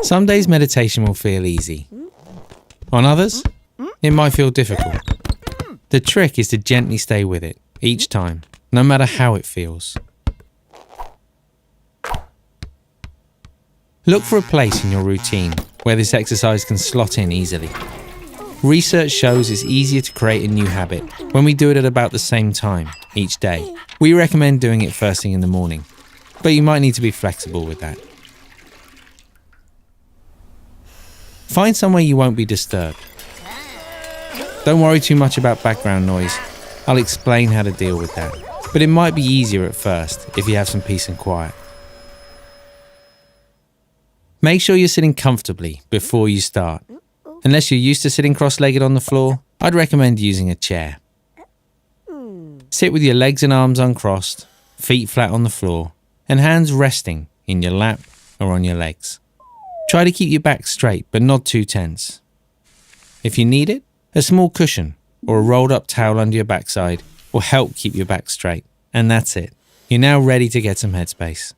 Some days meditation will feel easy. On others, it might feel difficult. The trick is to gently stay with it each time, no matter how it feels. Look for a place in your routine where this exercise can slot in easily. Research shows it's easier to create a new habit when we do it at about the same time each day. We recommend doing it first thing in the morning, but you might need to be flexible with that. Find somewhere you won't be disturbed. Don't worry too much about background noise. I'll explain how to deal with that, but it might be easier at first if you have some peace and quiet. Make sure you're sitting comfortably before you start. Unless you're used to sitting cross-legged on the floor, I'd recommend using a chair. Sit with your legs and arms uncrossed, feet flat on the floor, and hands resting in your lap or on your legs. Try to keep your back straight, but not too tense. If you need it, a small cushion or a rolled up towel under your backside will help keep your back straight. And that's it. You're now ready to get some headspace.